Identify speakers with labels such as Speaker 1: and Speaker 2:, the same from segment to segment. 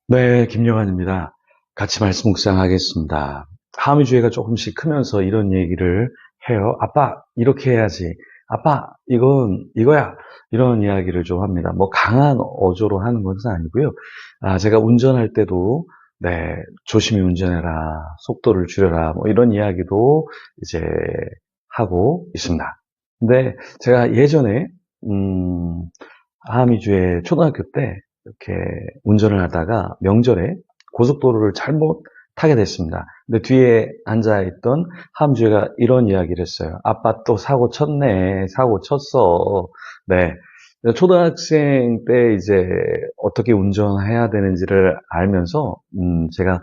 Speaker 1: 네, 김영환입니다. 같이 말씀 묵상하겠습니다. 하미주의가 조금씩 크면서 이런 얘기를 해요. 아빠, 이렇게 해야지. 아빠, 이거야. 이런 이야기를 좀 합니다. 뭐 강한 어조로 하는 것은 아니고요. 제가 운전할 때도, 네, 조심히 운전해라. 속도를 줄여라. 뭐 이런 이야기도 이제 하고 있습니다. 근데 제가 예전에, 음, 하미주의 초등학교 때 이렇게 운전을 하다가 명절에 고속도로를 잘못 타게 됐습니다. 근데 뒤에 앉아있던 함주가 이런 이야기를 했어요. 아빠 또 사고 쳤네. 사고 쳤어. 네. 초등학생 때 이제 어떻게 운전해야 되는지를 알면서, 제가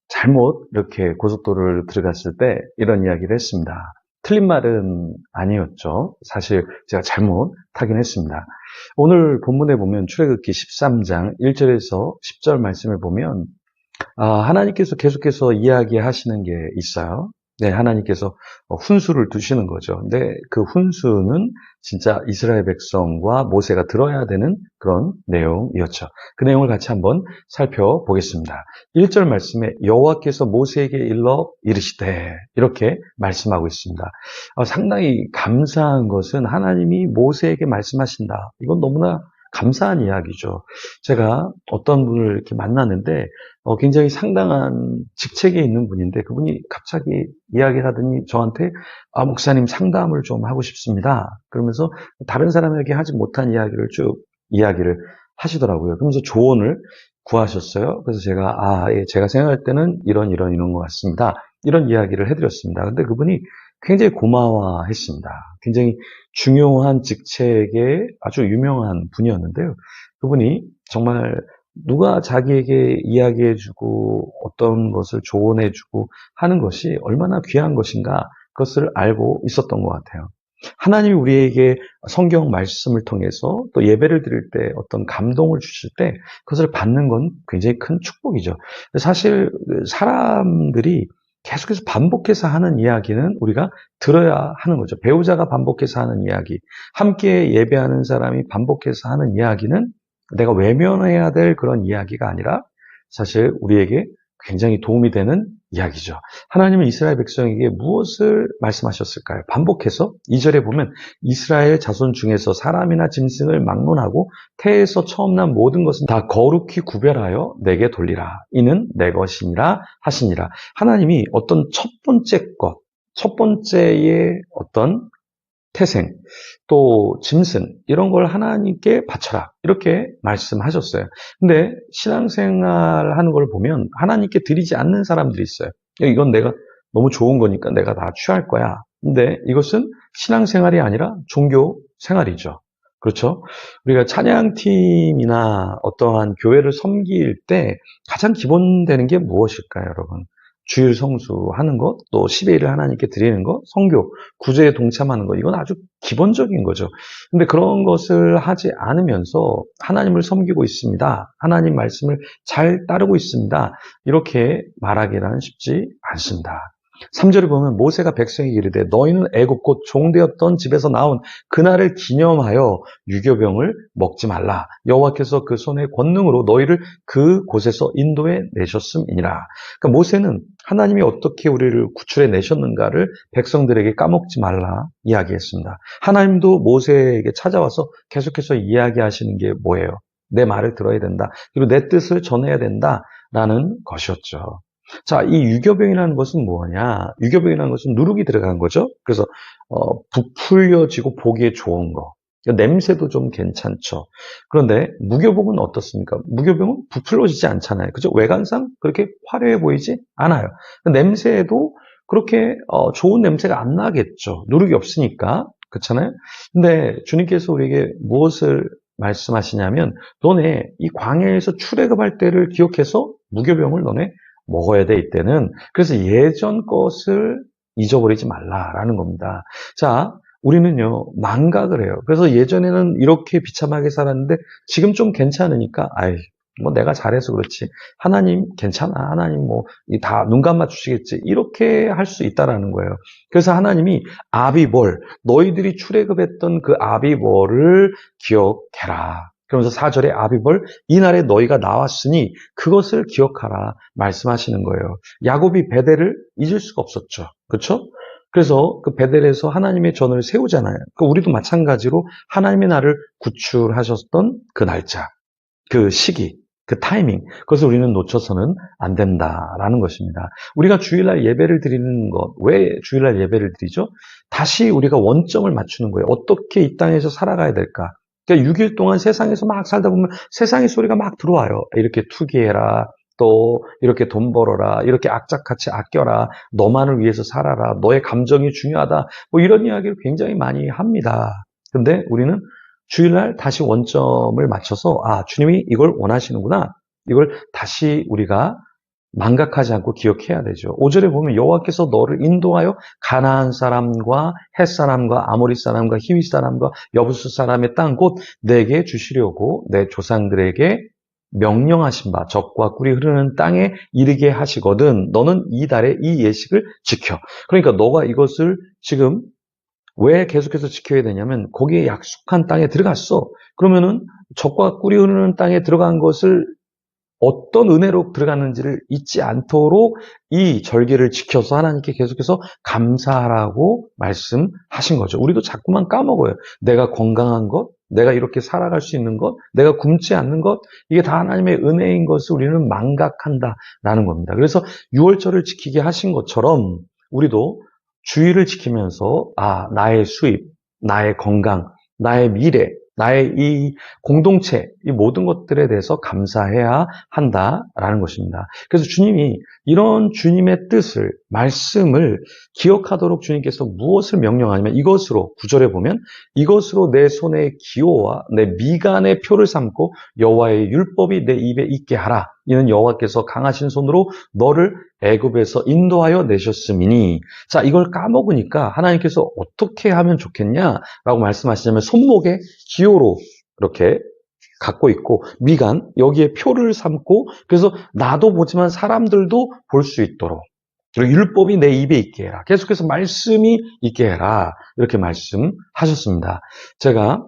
Speaker 1: 잘못 이렇게 고속도로를 들어갔을 때 이런 이야기를 했습니다. 틀린 말은 아니었죠. 사실 제가 잘못 타긴 했습니다. 오늘 본문에 보면 출애굽기 13장 1절에서 10절 말씀을 보면 하나님께서 계속해서 이야기하시는 게 있어요. 네, 하나님께서 훈수를 두시는 거죠. 근데 그 훈수는 진짜 이스라엘 백성과 모세가 들어야 되는 그런 내용이었죠. 그 내용을 같이 한번 살펴보겠습니다. 1절 말씀에 여호와께서 모세에게 일러 이르시되 이렇게 말씀하고 있습니다. 상당히 감사한 것은 하나님이 모세에게 말씀하신다. 이건 너무나 감사한 이야기죠. 제가 어떤 분을 이렇게 만났는데 굉장히 상당한 직책에 있는 분인데 그분이 갑자기 이야기를 하더니 저한테 목사님 상담을 좀 하고 싶습니다. 그러면서 다른 사람에게 하지 못한 이야기를 쭉 이야기를 하시더라고요. 그러면서 조언을 구하셨어요. 그래서 제가 예, 제가 생각할 때는 이런 것 같습니다. 이런 이야기를 해드렸습니다. 근데 그분이 굉장히 고마워했습니다. 굉장히 중요한 직책에 아주 유명한 분이었는데요. 그분이 정말 누가 자기에게 이야기해주고 어떤 것을 조언해주고 하는 것이 얼마나 귀한 것인가 그것을 알고 있었던 것 같아요. 하나님이 우리에게 성경 말씀을 통해서 또 예배를 드릴 때 어떤 감동을 주실 때 그것을 받는 건 굉장히 큰 축복이죠. 사실 사람들이 계속해서 반복해서 하는 이야기는 우리가 들어야 하는 거죠. 배우자가 반복해서 하는 이야기, 함께 예배하는 사람이 반복해서 하는 이야기는 내가 외면해야 될 그런 이야기가 아니라 사실 우리에게 굉장히 도움이 되는 이야기죠. 하나님은 이스라엘 백성에게 무엇을 말씀하셨을까요? 반복해서 2절에 보면 이스라엘 자손 중에서 사람이나 짐승을 막론하고 태에서 처음 난 모든 것은 다 거룩히 구별하여 내게 돌리라. 이는 내 것이니라 하시니라. 하나님이 어떤 첫 번째의 어떤 태생, 또 짐승 이런 걸 하나님께 바쳐라 이렇게 말씀하셨어요. 근데 신앙생활 하는 걸 보면 하나님께 드리지 않는 사람들이 있어요. 이건 내가 너무 좋은 거니까 내가 다 취할 거야. 근데 이것은 신앙생활이 아니라 종교 생활이죠. 그렇죠? 우리가 찬양팀이나 어떠한 교회를 섬길 때 가장 기본되는 게 무엇일까요, 여러분? 주일 성수하는 것, 또 10일을 하나님께 드리는 것, 성교, 구제에 동참하는 것, 이건 아주 기본적인 거죠. 근데 그런 것을 하지 않으면서 하나님을 섬기고 있습니다. 하나님 말씀을 잘 따르고 있습니다. 이렇게 말하기는 쉽지 않습니다. 3절에 보면 모세가 백성에게 이르되 너희는 애굽 곧 종되었던 집에서 나온 그날을 기념하여 유교병을 먹지 말라. 여호와께서 그 손의 권능으로 너희를 그 곳에서 인도해 내셨음이니라. 그러니까 모세는 하나님이 어떻게 우리를 구출해 내셨는가를 백성들에게 까먹지 말라 이야기했습니다. 하나님도 모세에게 찾아와서 계속해서 이야기하시는 게 뭐예요? 내 말을 들어야 된다. 그리고 내 뜻을 전해야 된다라는 것이었죠. 자, 이 유교병이라는 것은 뭐냐? 유교병이라는 것은 누룩이 들어간 거죠. 그래서 부풀려지고 보기에 좋은 거. 냄새도 좀 괜찮죠. 그런데 무교병은 어떻습니까? 무교병은 부풀려지지 않잖아요. 그죠? 외관상 그렇게 화려해 보이지 않아요. 냄새도 그렇게 좋은 냄새가 안 나겠죠. 누룩이 없으니까. 그렇잖아요? 근데 주님께서 우리에게 무엇을 말씀하시냐면 너네 이 광야에서 출애굽할 때를 기억해서 무교병을 너네 먹어야 돼, 이때는. 그래서 예전 것을 잊어버리지 말라라는 겁니다. 자, 우리는요, 망각을 해요. 그래서 예전에는 이렇게 비참하게 살았는데 지금 좀 괜찮으니까, 뭐 내가 잘해서 그렇지. 하나님 괜찮아. 하나님 뭐 다 눈 감아 주시겠지. 이렇게 할 수 있다라는 거예요. 그래서 하나님이 아비볼, 너희들이 출애굽했던 그 아비볼을 기억해라. 그러면서 4절에 아비벌 이날에 너희가 나왔으니 그것을 기억하라 말씀하시는 거예요. 야곱이 베델을 잊을 수가 없었죠. 그렇죠? 그래서 그 베델에서 하나님의 전을 세우잖아요. 우리도 마찬가지로 하나님의 나를 구출하셨던 그 날짜, 그 시기, 그 타이밍, 그것을 우리는 놓쳐서는 안 된다라는 것입니다. 우리가 주일날 예배를 드리는 것, 왜 주일날 예배를 드리죠? 다시 우리가 원점을 맞추는 거예요. 어떻게 이 땅에서 살아가야 될까? 그러니까 6일 동안 세상에서 막 살다 보면 세상의 소리가 막 들어와요. 이렇게 투기해라. 또 이렇게 돈 벌어라. 이렇게 악착같이 아껴라. 너만을 위해서 살아라. 너의 감정이 중요하다. 뭐 이런 이야기를 굉장히 많이 합니다. 근데 우리는 주일날 다시 원점을 맞춰서 주님이 이걸 원하시는구나. 이걸 다시 우리가 망각하지 않고 기억해야 되죠. 5절에 보면 여호와께서 너를 인도하여 가나안 사람과 헷 사람과 아모리 사람과 히위 사람과 여부스 사람의 땅 곧 내게 주시려고 내 조상들에게 명령하신 바 적과 꿀이 흐르는 땅에 이르게 하시거든 너는 이 달에 이 예식을 지켜. 그러니까 너가 이것을 지금 왜 계속해서 지켜야 되냐면 거기에 약속한 땅에 들어갔어. 그러면은 적과 꿀이 흐르는 땅에 들어간 것을 어떤 은혜로 들어갔는지를 잊지 않도록 이 절기를 지켜서 하나님께 계속해서 감사하라고 말씀하신 거죠. 우리도 자꾸만 까먹어요. 내가 건강한 것, 내가 이렇게 살아갈 수 있는 것, 내가 굶지 않는 것, 이게 다 하나님의 은혜인 것을 우리는 망각한다라는 겁니다. 그래서 6월절을 지키게 하신 것처럼 우리도 주의를 지키면서 나의 수입, 나의 건강, 나의 미래, 나의 이 공동체, 이 모든 것들에 대해서 감사해야 한다라는 것입니다. 그래서 주님이 이런 주님의 뜻을, 말씀을 기억하도록 주님께서 무엇을 명령하냐면 이것으로, 9절에 보면 이것으로 내 손의 기호와 내 미간의 표를 삼고 여호와의 율법이 내 입에 있게 하라. 이는 여호와께서 강하신 손으로 너를 애굽에서 인도하여 내셨음이니. 자, 이걸 까먹으니까 하나님께서 어떻게 하면 좋겠냐라고 말씀하시자면 손목에 기호로 이렇게 갖고 있고 미간 여기에 표를 삼고 그래서 나도 보지만 사람들도 볼 수 있도록 그리고 율법이 내 입에 있게 해라. 계속해서 말씀이 있게 해라. 이렇게 말씀하셨습니다. 제가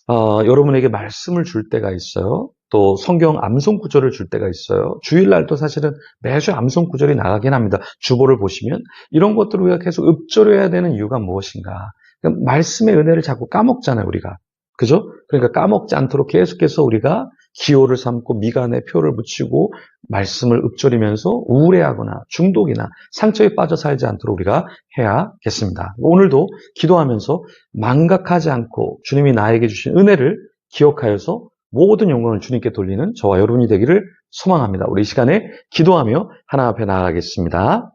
Speaker 1: 여러분에게 말씀을 줄 때가 있어요. 또 성경 암송 구절을 줄 때가 있어요. 주일날도 사실은 매주 암송 구절이 나가긴 합니다. 주보를 보시면 이런 것들을 우리가 계속 읊조려야 되는 이유가 무엇인가? 그러니까 말씀의 은혜를 자꾸 까먹잖아요, 우리가. 그죠? 그러니까 까먹지 않도록 계속해서 우리가 기호를 삼고 미간에 표를 붙이고 말씀을 읊조리면서 우울해하거나 중독이나 상처에 빠져 살지 않도록 우리가 해야겠습니다. 오늘도 기도하면서 망각하지 않고 주님이 나에게 주신 은혜를 기억하여서 모든 영광을 주님께 돌리는 저와 여러분이 되기를 소망합니다. 우리 이 시간에 기도하며 하나님 앞에 나아가겠습니다.